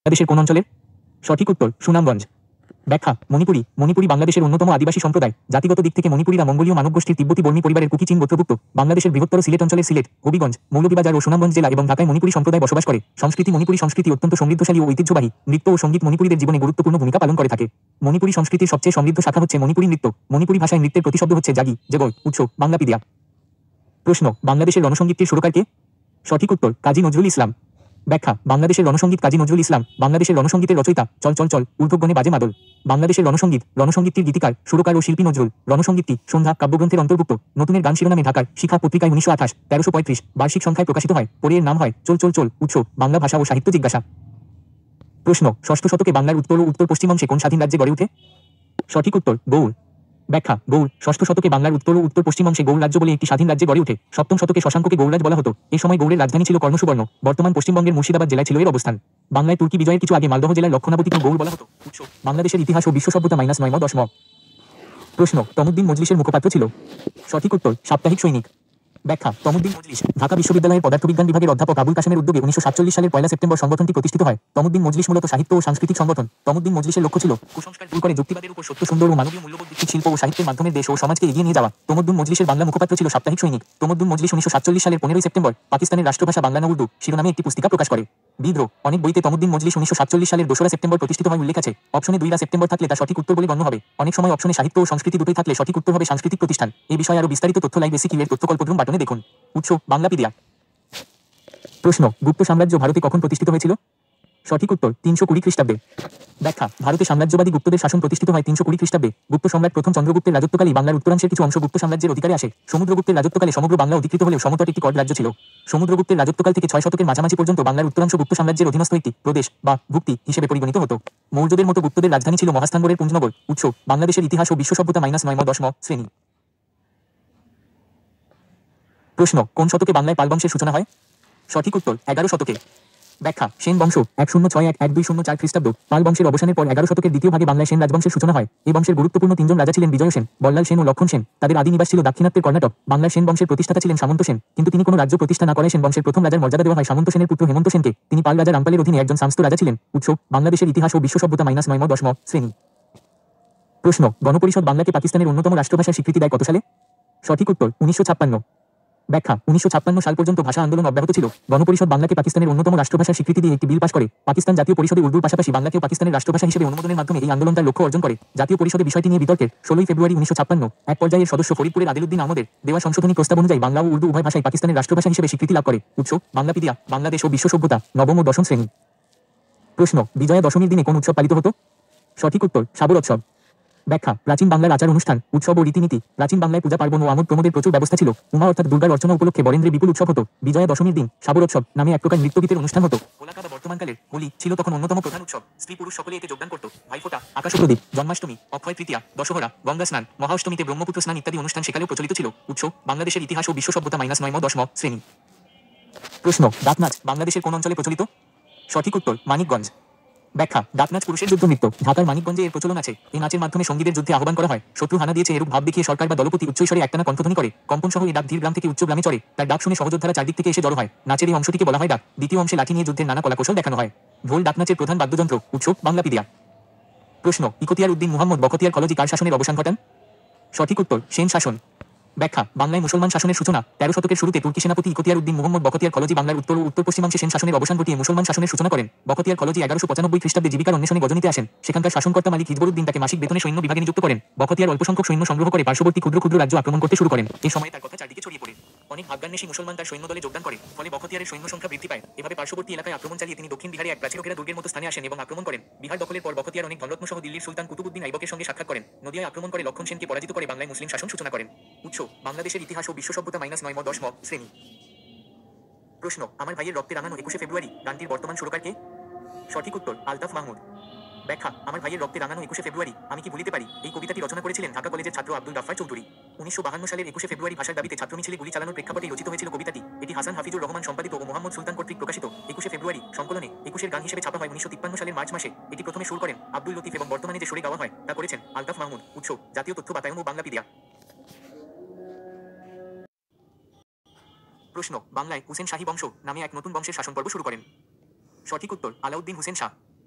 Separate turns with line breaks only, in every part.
বাংলাদেশের কোন অঞ্চলের? সঠিক উত্তর সুনামগঞ্জ। ব্যাখ্যা মণিপুরি বাংলাদেশের অন্যতম আদিবাসী সম্প্রদায়। জাতিগত দিক থেকে মণিপুরীরা মঙ্গোলীয় মানবগোষ্ঠীর তিব্বতী বর্মী পরিবারের কুকি চীন গোত্রভুক্ত। বাংলাদেশের বৃহত্তর সিলেট অঞ্চলের সিলেট, হবিগঞ্জ, মৌলভীবাজার ও সুনামগঞ্জ জেলা এবং ঢাকায় মণিপুরী সম্প্রদায় বসবাস করে। মণিপুরী সংস্কৃতি অত্যন্ত সমৃদ্ধশালী ও ঐতিহ্যবাহী। নৃত্য ও সঙ্গীত মণিপুরীদের জীবনে গুরুত্বপূর্ণ ভূমিকা পালন করে থাকে। মণিপুরী সংস্কৃতির সবচেয়ে সমৃদ্ধ শাখা হচ্ছে মণিপুরী নৃত্য। মণিপুরী ভাষায় নৃত্যের প্রতিশব্দ হচ্ছে জাগি, জেগয়, উৎস বাংলাপিডিয়া। প্রশ্ন, বাংলাদেশের রণসঙ্গীতটির সুরকার কে? সঠিক উত্তর কাজী নজরুল ইসলাম। ব্যাখ্যা, বাংলাদেশের রণসঙ্গীত কাজী নজরুল ইসলাম। বাংলাদেশের রণসঙ্গীতের রচয়িতা। চল চল চল, ঊর্ধ্বগণে বাজে মাদল। বাংলাদেশের রণসঙ্গীতটির গীতিকার, সুরকার ও শিল্পী নজরুল। রণসঙ্গীতটি সন্ধ্যা কাব্যগ্রন্থের অন্তর্ভুক্ত। নতুনের গান শিরোনামে ঢাকার শিখা পত্রিকায় 1928 1335 বার্ষিক সংখ্যায় প্রকাশিত হয়। পরে এর নাম হয় চল চল চল। উৎস বাংলা ভাষা ও সাহিত্য জিজ্ঞাসা। প্রশ্ন, ষষ্ঠ শতকে বাংলার উত্তর ও উত্তর পশ্চিম অংশে কোন স্বাধীন রাজ্যে গড়ে ওঠে? সঠিক উত্তর গৌড়। ব্যাখ্যা, গৌড় ষষ্ঠ শতকে বাংলার উত্তর ও উত্তর পশ্চিম অংশে গৌড় রাজ্য বলে একটি স্বাধীন রাজ্যে গড়ে ওঠে। সপ্তম শতকে শশাঙ্ককে গৌড়রাজ বলা হতো। এই সময় গৌড়ের রাজধানী ছিল কর্ণসুবর্ণ। বর্তমান পশ্চিমবঙ্গের মুর্শিদাবাদ জেলায় ছিল এর অবস্থান। বাংলায় তুর্কি বিজয়ের কিছু আগে মালদহ জেলার লক্ষণাবতীকে গৌড় বলা হতো। উৎস বাংলাদেশের ইতিহাস ও বিশ্ব সভ্যতা -9 ম। প্রশ্ন, তমুদ্দিন মজলিসের মুখপাত্র ছিল? সঠিক উত্তর সাপ্তাহিক সৈনিক। ব্যাখ্যা, তমুদ্দিন মজলিস ঢাকা বিশ্ববিদ্যালয়ের পদার্থবিজ্ঞান বিভাগের অধ্যাপক আবুল কাসেমের উদ্যোগে 1947 সালের 1 সেপ্টেম্বর সংগঠনটি প্রতিষ্ঠিত হয়। তমুদ্দিন মজলিস মূলত সাহিত্য ও সাংস্কৃতিক সংগঠন। তমুদ্দিন মজলিসের লক্ষ্য ছিল কুসংস্কার দূর করে যুক্তিবাদের উপর সত্য সুন্দর ও মানবীয় মূল্যবোধ ভিত্তিক শিল্প ও সাহিত্যের মাধ্যমে দেশ ও সমাজকে এগিয়ে নিয়ে যাওয়া। তমুদ্দিন মজলিসের বাংলা মুখপাত্র ছিল সাপ্তাহিক সৈনিক। তমুদ্দিন মজলিস 1947 সালের 15 সেপ্টেম্বর পাকিস্তানের রাষ্ট্রভাষা বাংলা না উর্দু শিরোনামে একটি পুস্তিকা প্রকাশ করে। বিদ্রোহ অনেক বইতে তমুদ্দিন মজলিস 1947 সালের 2 সেপ্টেম্বর প্রতিষ্ঠিত হয় উল্লেখ আছে। অপশনে 2 সেপ্টেম্বর থাকলে তা সঠিক উত্তর বলে গণ্য হবে। অনেক সময় অপশনে সাহিত্য ও সংস্কৃতি দুটোই থাকলে সঠিক উত্তর হবে সাংস্কৃতিক প্রতিষ্ঠান। এই বিষয়ে আরও বিস্তারিত তথ্য লাইভ বেসিক-এর তথ্যকল্পদ্রুম বাটনে দেখুন। উৎস বাংলাপিডিয়া। প্রশ্ন, গুপ্ত সাম্রাজ্য ভারতে কখন প্রতিষ্ঠিত হয়েছিল? সঠিক উত্তর 320 খ্রিস্টাব্দে। ব্যাখ্যা, ভারতে সাম্রাজ্যবাদী গুপ্তদের শাসন প্রতিষ্ঠিত হয় 320 খ্রিস্টাব্দে। গুপ্ত সম্রাট প্রথম চন্দ্রগুপ্তের রাজত্বকালেই বাংলার উত্তরাংশের কিছু অংশ গুপ্ত সাম্রাজ্যের অধিকারে আসে। সমুদ্রগুপ্তের রাজত্বকালে সমগ্র বাংলা অধিকৃত হলেও সমতট একটি কড রাজ্য ছিল। সমুদ্রগুপ্তের রাজত্বকাল থেকে 6 শতকের মাঝামাঝি পর্যন্ত বাংলার উত্তরাংশ গুপ্ত সাম্রাজ্যের অধীনস্থ একটি প্রদেশ বা ভুক্তি হিসেবে পরিগণিত হতো। মৌর্যদের মতো গুপ্তদের রাজধানী ছিল মহাস্থানগড়ের পুঞ্জনগর। উৎস বাংলাদেশের ইতিহাস ও বিশ্ব সভ্যতা -9 ম শ্রেণী। প্রশ্ন, কোন শতকে বাংলায় পাল বংশের সূচনা হয়? সঠিক উত্তর 11 শতকে। ব্যাখ্যা, সেন বংশ 1061-1204 খ্রিস্টাব্দ। পাল বংশের অবসানের পর 11 শতকের দ্বিতীয় ভাগে বাংলায় সেন রাজবংশের সূচনা হয়। এই বংশের গুরুত্বপূর্ণ 3 জন রাজা ছিলেন বিজয় সেন, বল্লাল সেন ও লক্ষণ সেন। তাদের আদি নিবাস ছিল দাক্ষিণাত্যের কর্ণাটক। বাংলার সেন বংশের প্রতিষ্ঠাতা ছিলেন সামন্ত সেন, কিন্তু তিনি কোনো রাজ্য প্রতিষ্ঠা না করায় সেন বংশের প্রথম রাজার মর্যাদা দেওয়া হয় সামন্ত সেনের পুত্র হেমন্ত সেনকে। তিনি পাল রাজা রামপালের অধীনে একজন সামস্ত রাজা ছিলেন। উৎস বাংলাদেশের ইতিহাস ও বিশ্ব সভ্যতা -9 ম শ্রেণী। প্রশ্ন, গণপরিষদ বাংলাকে পাকিস্তানের অন্যতম রাষ্ট্রভাষার স্বীকৃতি দেয় কত সালে? সঠিক উত্তর 1956। ব্যাখ্যা, 1956 সাল পর্যন্ত ভাষা আন্দোলন অব্যাহত ছিল। গণপরিষদ বাংলাকে পাকিস্তানের অন্যতম রাষ্ট্রভাষার স্বীকৃতি দিয়ে একটি বিল পাস করে। পাকিস্তান জাতীয় পরিষদে উর্দুর পাশাপাশি বাংলাকেও পাকিস্তানের রাষ্ট্রভাষা হিসেবে অনুমোদনের মাধ্যমে এই আন্দোলন তার লক্ষ্য অর্জন করে। জাতীয় পরিষদে বিষয়টি নিয়ে বিতর্কের 16 ফেব্রুয়ারি 1956 এক পর্যায়ের সদস্য ফরিদপুরের আদিলউদ্দিন আহমদের দেওয়া সংশোধনী প্রস্তাব অনুযায়ী বাংলা ও উর্দু উভয় ভাষাই পাকিস্তানের রাষ্ট্রভাষা হিসেবে স্বীকৃতি লাভ করে। উৎস বাংলাপিডিয়া। বাংলাদেশ ও বিশ্ব সভ্যতা 9ম ও 10ম শ্রেণী। প্রশ্ন, বিজয়া দশমীর দিনে কোন উৎসব পালিত হতো? সঠিক উত্তর সাবর উৎসব। ব্যাখ্যা, প্রাচীন বাংলার আচার অনুষ্ঠান, উৎসব ও রীতিনীতি। প্রাচীন বাংলায় পূজা পার্বণ ও আমোদ প্রমোদের প্রচুর ব্যবস্থা ছিল। উমা অর্থাৎ দুর্গার অর্চনা উপলক্ষে বরেন্দ্রে বিপুল উৎসব হতো। বিজয়া দশমীর দিন সাবর উৎসব নামে এক প্রকার নৃত্যগীতের অনুষ্ঠান হতো। হোলাকা বা বর্তমানকালের হোলি ছিল তখন অন্যতম প্রধান উৎসব। স্ত্রী পুরুষ সকলে এতে যোগদান করত। ভাইফোঁটা, আকাশপ্রদীপ, জন্মাষ্টমী, অক্ষয় তৃতীয়া, দশহরা, গঙ্গা স্নান, মহাষ্টমীতে ব্রহ্মপুত্র স্নান ইত্যাদি অনুষ্ঠান সেকালেও প্রচলিত ছিল। উৎস বাংলাদেশের ইতিহাস ও বিশ্ব সভ্যতা -9 ম 10 ম শ্রেণী। প্রশ্ন, ডাকনাচ বাংলাদেশের কোন অঞ্চলে প্রচলিত? সঠিক উত্তর মানিকগঞ্জ। ব্যাখ্যা, ডাকনাচ পুরুষের যুদ্ধ নৃত্য। ঢাকার মানিকগঞ্জে এর প্রচলন আছে। এই নাচের মাধ্যমে সঙ্গীদের যুদ্ধে আহ্বান করা হয়। শত্রু হানা দিয়েছে এরূপ ভাব দেখিয়ে সরকার বা দলপতি উচ্চৈস্বরে একটানা কণ্ঠধ্বনি করে। কম্পনসহ এই ডাক ধীর গ্রাম থেকে উচ্চ গ্রামে চড়ে। তার ডাক শুনে সহযোদ্ধারা চারদিক থেকে এসে জড়ো হয়। নাচের এই অংশটিকে বলা হয় ডাক। দ্বিতীয় অংশে লাঠি নিয়ে যুদ্ধের নানা কলাকৌশল দেখানো হয়। ঢোল ডাকনাচের প্রধান বাদ্যযন্ত্র। উৎস বাংলাপিডিয়া। প্রশ্ন, ইকতিয়ার উদ্দিন মুহাম্মদ বখতিয়ার খলজি কার শাসনের অবসান ঘটান? সঠিক উত্তর সেন শাসন। ব্যাখ্যা, বাংলায় মুসলমান শাসনের সূচনা। 13 শতকের শুরুতে তুর্কি সেনাপতি ইকতিয়ার উদ্দিন মুহাম্মদ বখতিয়ার খলজি বাংলার উত্তর ও উত্তর পশ্চিমাংশে সেন শাসনের অবসান ঘটিয়ে মুসলমান শাসনের সূচনা করেন। বখতিয়ার খলজি 1195 খ্রিস্টাব্দে জীবিকার অন্বেষণে গজনীতে আসেন। সেখানকার শাসনকর্তা মালিক হিজবরউদ্দিন তাকে মাসিক বেতনে সৈন্য বিভাগে নিযুক্ত করেন। বখতিয়ার অল্পসংখ্যক সৈন্য সংগ্রহ করে পার্শ্ববর্তী ক্ষুদ্র ক্ষুদ্র রাজ্য আক্রমণ করতে শুরু করেন। এই সময় তার কথা চারদিকে ছড়িয়ে পড়ে। অনেক ভাগ্যান্বেষী মুসলমান তার সৈন্য দলে যোগদান করে। ফলে বখতিয়ারের সৈন্য সংখ্যা বৃদ্ধি পায়। এভাবে পার্শ্ববর্তী এলাকায় আক্রমণ চালিয়ে তিনি দক্ষিণ বিহারে এক প্রাচীরঘেরা দুর্গের মতো স্থানে আসেন এবং আক্রমণ করেন। বিহার দখলের পর বখতিয়ার অনেক ধনরত্ন সহ দিল্লির সুলতান কুতুবউদ্দিন আইবকের সঙ্গে সাক্ষাৎ করেন। নদিয়ায় আক্রমণ করে লক্ষণ সেনকে পরাজিত করে বাংলায় মুসলিম শাসন সূচনা করেন। উৎস বাংলাদেশের ইতিহাস ও বিশ্ব সভ্যতা -9 ম 10 ম শ্রেণী। প্রশ্ন, আমার ভাইয়ের রক্তে রাঙানো 21শে ফেব্রুয়ারি গানটির বর্তমান সুরকার কে? সঠিক উত্তর আলতাফ মাহমুদ। ব্যাখ্যা, আমার ভাইয়ের রক্তে রাঙানো 21শে ফেব্রুয়ারি আমি কি ভুলিতে পারি এই কবিতাটি রচনা করেছিলেন ঢাকা কলেজের ছাত্র আব্দুল গাফফার চৌধুরী। 1952 সালের 21শে ফেব্রুয়ারি ভাষার দাবিতে ছাত্র মিছিলে গুলি চালানোর প্রেক্ষাপটেই রচিত হয়েছিল কবিতাটি। এটি হাসান হাফিজুর রহমান সম্পাদিত ও মোহাম্মদ সুলতান কর্তৃক প্রকাশিত 21শে ফেব্রুয়ারি সংকলনে 21এর গান হিসেবে ছাপা হয় 1953 সালের মার্চ মাসে। এটি প্রথমে সুর করেন আব্দুল লতিফ এবং বর্তমানে যে সুরে গাওয়া হয় তা করেছেন আলতাফ মাহমুদ। উৎস জাতীয় তথ্য বাতায়ন ও বাংলাপিডিয়া। প্রশ্ন, বাংলায় হুসেন শাহী বংশ নামে এক নতুন বংশের শাসন পর্ব শুরু করেন। সঠিক উত্তর আলাউদ্দিন হুসেন শাহ।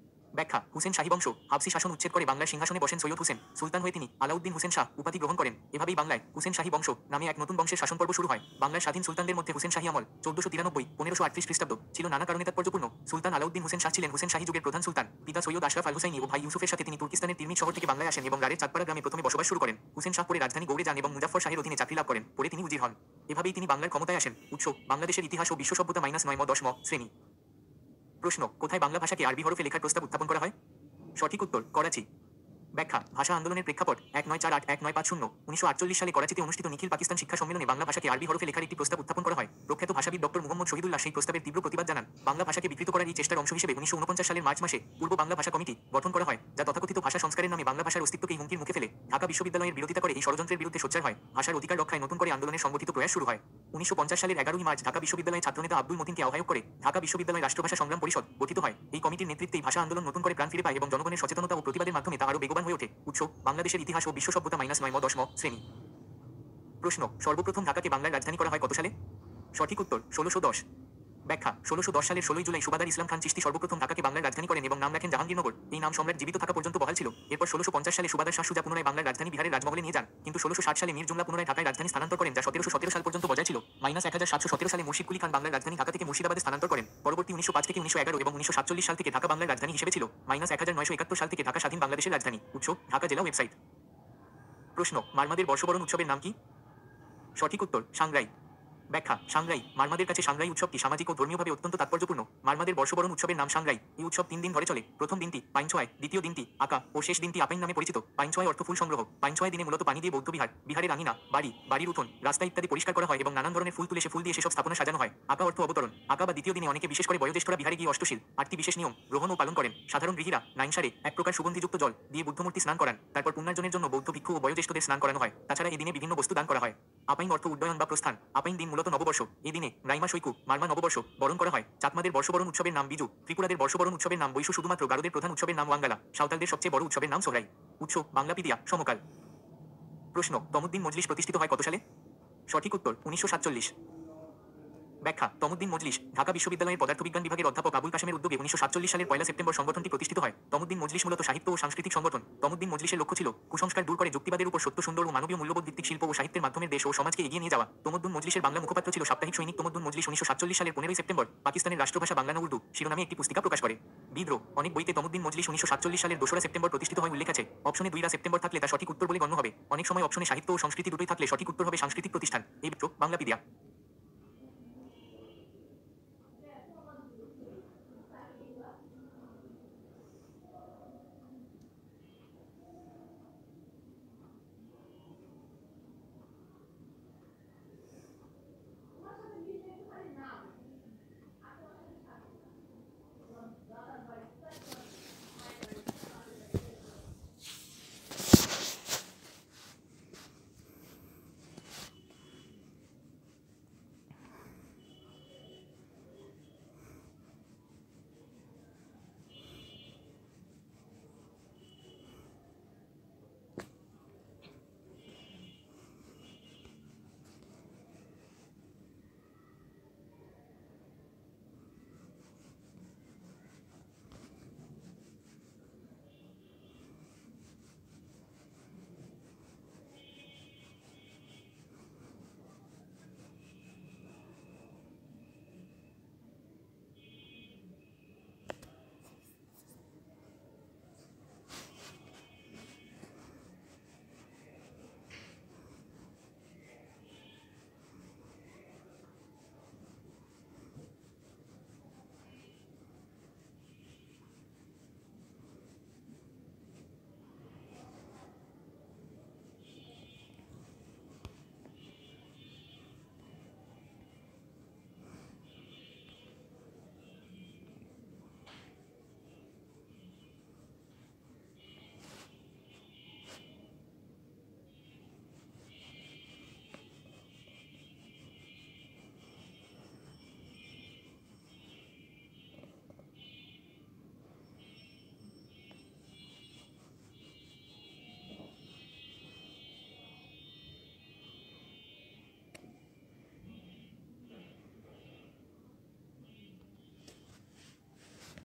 ব্যাখ্যা হুসেন শাহী বংশ হাবসি শাসন উচ্ছেদ করে বাংলার সিংহাসনে বসেন সৈয়দ হুসেন সুলতান হয়ে তিনি আলাউদ্দিন হুসেন শাহ উপাধি গ্রহণ করেন। এভাবেই বাংলায় হুসেন শাহী বংশ নামে এক নতুন বংশের শাসন পর্ব শুরু হয়। বাংলার স্বাধীন সুলতানদের মধ্যে হুসেন শাহী আমল 1493-1538 খ্রিস্টাব্দ ছিল নানা কারণে তাৎপর্যপূর্ণ। সুলতান আলাউদ্দিন হুসেন শাহ ছিলেন হুসেন শাহী যুগের প্রধান সুলতান। পিতা সৈয়দ আশরাফ আল হুসাইনি ও ভাই ইউসুফের সাথে তিনি তুর্কিস্তানের তিরমিজ শহর থেকে বাংলায় আসেন এবং রাড়ের চাঁদপাড়া গ্রামে প্রথমে বসবাস শুরু করেন। হুসেন শাহ পরে রাজধানী গৌড়ে যান এবং মুজাফফর শাহের অধীনে চাকরি লাভ করেন। পরে তিনি উজির হন। এভাবেই তিনি বাংলার ক্ষমতায় আসেন। উৎস বাংলাদেশের ইতিহাস ও বিশ্ব সভ্যতা -9 শ্রেণী। প্রশ্ন কোথায় বাংলা ভাষাকে আরবি হরফে লেখার প্রস্তাব উত্থাপন করা হয়? সঠিক উত্তর করাচি। ব্যাখ্যা ভাষা আন্দোলনের প্রেক্ষাপট 1948-1950 1948 সালে করাচিতে অনুষ্ঠিত নিখিল পাকিস্তান শিক্ষা সম্মেলনে বাংলা ভাষাকে আরবি হরফে লেখার একটি প্রস্তাব উত্থাপন করা হয়। প্রখ্যাত ভাষাবিদ ডক্টর মুহম্মদ শহীদুল্লাহ সেই প্রস্তাবের তীব্র প্রতিবাদ জানান। বাংলা ভাষাকে বিকৃত করার এই চেষ্টার অংশ হিসেবে 1949 সালের মার্চ মাসে পূর্ব বাংলা ভাষা কমিটি গঠন করা হয়, যা তথাকথিত ভাষা সংস্কারের নামে বাংলা ভাষার অস্তিত্বকেই হুমকির মুখে ফেলে ঢাকা বিশ্ববিদ্যালয়ের বিরোধিতা করে এই ষড়যন্ত্রের বিরুদ্ধে সোচ্চার হয়। ভাষার অধিকার রক্ষায় নতুন করে আন্দোলনের সংগঠিত প্রয়াস শুরু হয়। 1950 সালের 11ই মার্চ ঢাকা বিশ্ববিদ্যালয়ের ছাত্রনেতা আব্দুল মতিনকে আহ্বায়ক করে ঢাকা বিশ্ববিদ্যালয় রাষ্ট্রভাষা সংগ্রাম পরিষদ গঠিত হয়। এই কমিটির নেতৃত্বেই ভাষা আন্দোলন নতুন করে প্রাণ ফিরে পায় এবং জনগণের সচেতনতা ও প্রতিবাদের মাধ্যমে তা আরও বেগবান হয়ে ওঠে। উৎস বাংলাদেশের ইতিহাস ও বিশ্ব সভ্যতা -9 শ্রেণী। প্রশ্ন সর্বপ্রথম ঢাকাকে বাংলার রাজধানী করা হয় কত সালে? সঠিক উত্তর 1610। ব্যাখ্যা 1610 সালের 16 জুলাই সুবাদার ইসলাম খান চিশতি সর্বপ্রথম ঢাকাকে বাংলার রাজধানী করেন এবং নাম রাখেন জাহাঙ্গীরনগর। এই নাম সম্রাট জীবিত থাকা পর্যন্ত বহাল ছিল। এরপর 1650 সালে সুবাদার শাহ সুজা পুনরায় বাংলার রাজধানী বিহারের রাজমহলে নিয়ে যান, কিন্তু 1660 সালে মীর জুমলা পুনরায় ঢাকায় রাজধানী স্থানান্তর করেন, যা 1717 সাল পর্যন্ত বজায় ছিল। -1717 সালে মুর্শিদ কুলি খান বাংলার রাজধানী ঢাকা থেকে মুর্শিদাবাদে স্থানান্তর করেন। পরবর্তী 1905 থেকে 1911 এবং 1947 সাল থেকে ঢাকা বাংলার রাজধানী হিসেবে ছিল। -1971 সাল থেকে ঢাকা স্বাধীন বাংলাদেশের রাজধানী। উৎস ঢাকা জেলা ওয়েবসাইট। প্রশ্ন মারমাদের বর্ষবরণ উৎসবের নাম কি? সঠিক উত্তর সাংগ্রাই। ব্যাখ্যা সাংগ্রাই মারমাদের কাছে সাংগ্রাই উৎসবটি সামাজিক ও ধর্মীয়ভাবে অত্যন্ত তাৎপর্যপূর্ণ। মারমাদের বর্ষবরণ উৎসবের নাম সাংগ্রাই। এই উৎসব 3 দিন ধরে চলে। প্রথম দিনটি পাইনছোয়ায়, দ্বিতীয় দিনটি আকা ও শেষ দিনটি আপাইন নামে পরিচিত। পাইনছোয়ায় অর্থ ফুল সংগ্রহ। পাইনছোয়ায় দিনে মূলত পানি দিয়ে বৌদ্ধবিহার, বিহারের আঙিনা, বাড়ি, বাড়ির উঠোন, রাস্তা ইত্যাদি পরিষ্কার করা হয় এবং নানান ধরনের ফুল তুলে সে ফুল দিয়ে সেসব স্থাপনা সাজানো হয়। আকা অর্থ অবতরণ। আকা বা দ্বিতীয় দিনে অনেকে বিশেষ করে বয়োজ্যেষ্ঠরা বিহারে গিয়ে অষ্টশীল 8টি বিশেষ নিয়ম গ্রহণ ও পালন করেন। সাধারণ গৃহীরা নাইনসারে এক প্রকার সুগন্ধিযুক্ত জল দিয়ে বুদ্ধমূর্তি স্নান করান। তারপর পুণ্যার্জনের জন্য বৌদ্ধ ভিক্ষু ও বয়োজ্যেষ্ঠদের স্নান করানো হয়। তাছাড়া এই দিনে বিভিন্ন বস্তু দান করা হয়। আপাইন অর্থ উড্ডয়ন বা প্রস্থান। আপাইন দিন মূলত নববর্ষ। এই দিনে রাইমা শৈকু মারমা নববর্ষ বরণ করা হয়। চাকমাদের বর্ষবরণ উৎসবের নাম বিজু, ত্রিপুরাদের বর্ষবরণ উৎসবের নাম বৈশু, শুধুমাত্র গারোদের প্রধান উৎসবের নাম ওয়াঙ্গালা, সাঁওতালদের সবচেয়ে বড় উৎসবের নাম সোহরাই। উৎস বাংলাপিডিয়া সমকাল। প্রশ্ন তমুদ্দিন মজলিস প্রতিষ্ঠিত হয় কত সালে? সঠিক উত্তর 1947। ব্যাখ্যা তমুদ্দিন মজলিস ঢাকা বিশ্ববিদ্যালয়ের পদার্থবিজ্ঞান বিভাগের অধ্যাপক আবুল কাশেমের উদ্যোগে 1947 সালের 1 সেপ্টেম্বর সংগঠনটি প্রতিষ্ঠিত হয়। তমুদ্দিন মজলিস মূলত সাহিত্য ও সাংস্কৃতিক সংগঠন। তমুদ্দিন মজলিসের লক্ষ্য ছিল কুসংস্কার দূর করে যুক্তিবাদের উপর সত্য, সুন্দর ও মানবীয় মূল্যবোধ ভিত্তিক শিল্প ও সাহিত্যের মাধ্যমে দেশ ও সমাজকে এগিয়ে নিয়ে যাওয়া। তমুদ্দিন মজলিসের বাংলা মুখপাত্র ছিল সাপ্তাহিক সৈনিক তমুদ্দিন মজলিস। 1947 সালের 15 সেপ্টেম্বর পাকিস্তানের রাষ্ট্রভাষা বাংলা না উর্দু শিরোনামে একটি পুস্তিকা প্রকাশ করে। বিদ্রোহ অনেক বইতে তমুদ্দিন মজলিস 1947 সালের 2 সেপ্টেম্বর প্রতিষ্ঠিত হয় উল্লেখ আছে। অপশনে 2 সেপ্টেম্বর থাকলে তা সঠিক উত্তর বলে গণ্য হবে। অনেক সময় অপশনে সাহিত্য ও সংস্কৃতি দুটোই থাকলে সঠিক উত্তর হবে সাংস্কৃতিক প্রতিষ্ঠান। এই বিদ্রোহ বাংলাপিডিয়া।